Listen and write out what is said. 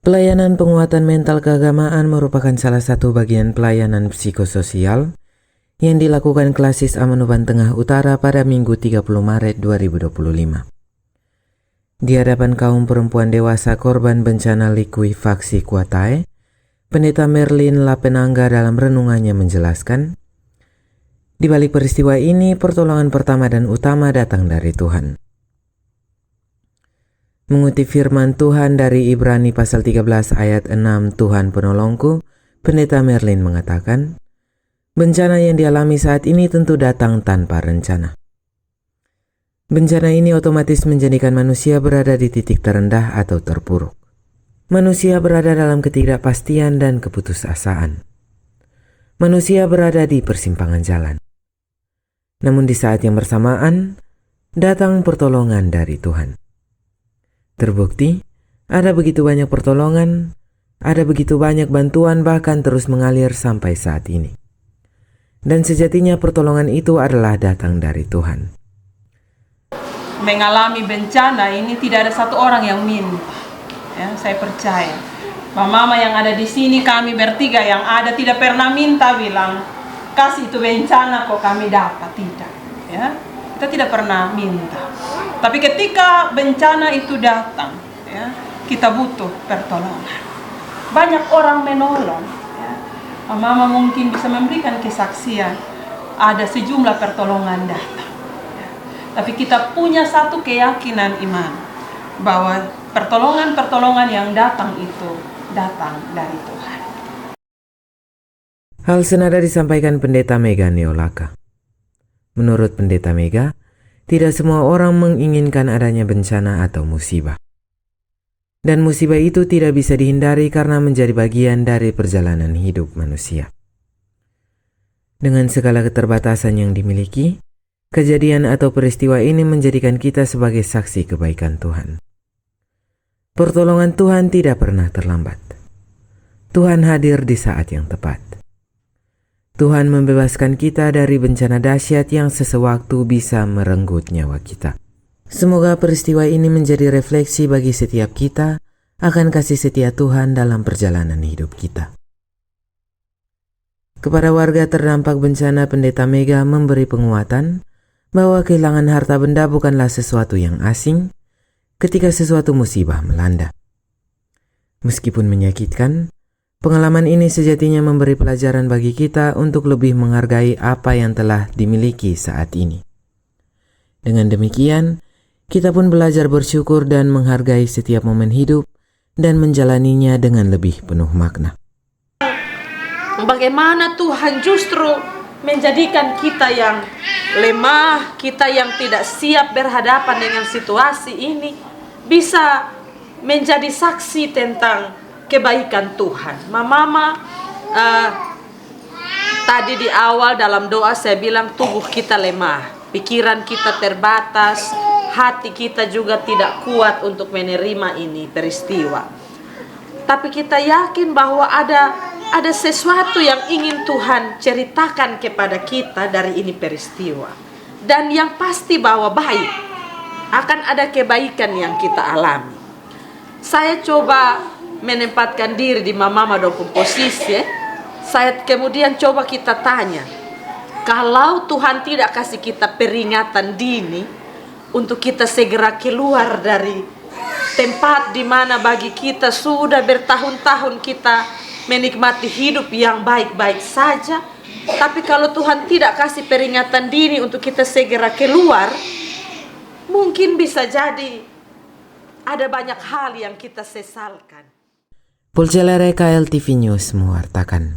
Pelayanan penguatan mental keagamaan merupakan salah satu bagian pelayanan psikososial yang dilakukan Klasis Amanuban Tengah Utara pada Minggu 30 Maret 2025. Di hadapan kaum perempuan dewasa korban bencana likuifaksi Kuatae, Pendeta Merlin Lapenangga dalam renungannya menjelaskan, di balik peristiwa ini pertolongan pertama dan utama datang dari Tuhan. Mengutip firman Tuhan dari Ibrani pasal 13 ayat 6, Tuhan penolongku, Pendeta Merlin mengatakan, bencana yang dialami saat ini tentu datang tanpa rencana. Bencana ini otomatis menjadikan manusia berada di titik terendah atau terpuruk. Manusia berada dalam ketidakpastian dan keputusasaan. Manusia berada di persimpangan jalan. Namun di saat yang bersamaan, datang pertolongan dari Tuhan. Terbukti, ada begitu banyak pertolongan, ada begitu banyak bantuan bahkan terus mengalir sampai saat ini. Dan sejatinya pertolongan itu adalah datang dari Tuhan. Mengalami bencana ini tidak ada satu orang yang minta. Ya, saya percaya. Mama yang ada di sini, kami bertiga yang ada tidak pernah minta bilang, kasih itu bencana kok kami dapat. Tidak. Ya. Kita tidak pernah minta. Tapi ketika bencana itu datang, ya, kita butuh pertolongan. Banyak orang menolong. Ya. Mama mungkin bisa memberikan kesaksian. Ada sejumlah pertolongan datang. Ya. Tapi kita punya satu keyakinan iman bahwa pertolongan-pertolongan yang datang itu datang dari Tuhan. Hal senada disampaikan Pendeta Mega Neolaka. Menurut Pendeta Mega, tidak semua orang menginginkan adanya bencana atau musibah. Dan musibah itu tidak bisa dihindari karena menjadi bagian dari perjalanan hidup manusia. Dengan segala keterbatasan yang dimiliki, kejadian atau peristiwa ini menjadikan kita sebagai saksi kebaikan Tuhan. Pertolongan Tuhan tidak pernah terlambat. Tuhan hadir di saat yang tepat. Tuhan membebaskan kita dari bencana dahsyat yang sesewaktu bisa merenggut nyawa kita. Semoga peristiwa ini menjadi refleksi bagi setiap kita akan kasih setia Tuhan dalam perjalanan hidup kita. Kepada warga terdampak bencana, Pendeta Mega memberi penguatan bahwa kehilangan harta benda bukanlah sesuatu yang asing ketika sesuatu musibah melanda. Meskipun menyakitkan, pengalaman ini sejatinya memberi pelajaran bagi kita untuk lebih menghargai apa yang telah dimiliki saat ini. Dengan demikian, kita pun belajar bersyukur dan menghargai setiap momen hidup dan menjalaninya dengan lebih penuh makna. Bagaimana Tuhan justru menjadikan kita yang lemah, kita yang tidak siap berhadapan dengan situasi ini, bisa menjadi saksi tentang kebaikan Tuhan. Mama, tadi di awal dalam doa saya bilang tubuh kita lemah, pikiran kita terbatas, hati kita juga tidak kuat untuk menerima ini peristiwa. Tapi kita yakin bahwa ada sesuatu yang ingin Tuhan ceritakan kepada kita dari ini peristiwa. Dan yang pasti bahwa baik, akan ada kebaikan yang kita alami. Saya coba menempatkan diri di mama maupun posisi. Saya kemudian coba kita tanya, kalau Tuhan tidak kasih kita peringatan dini untuk kita segera keluar dari tempat di mana bagi kita sudah bertahun-tahun kita menikmati hidup yang baik-baik saja, tapi kalau Tuhan tidak kasih peringatan dini untuk kita segera keluar, mungkin bisa jadi ada banyak hal yang kita sesalkan. Pulcelere KLTV News mewartakan.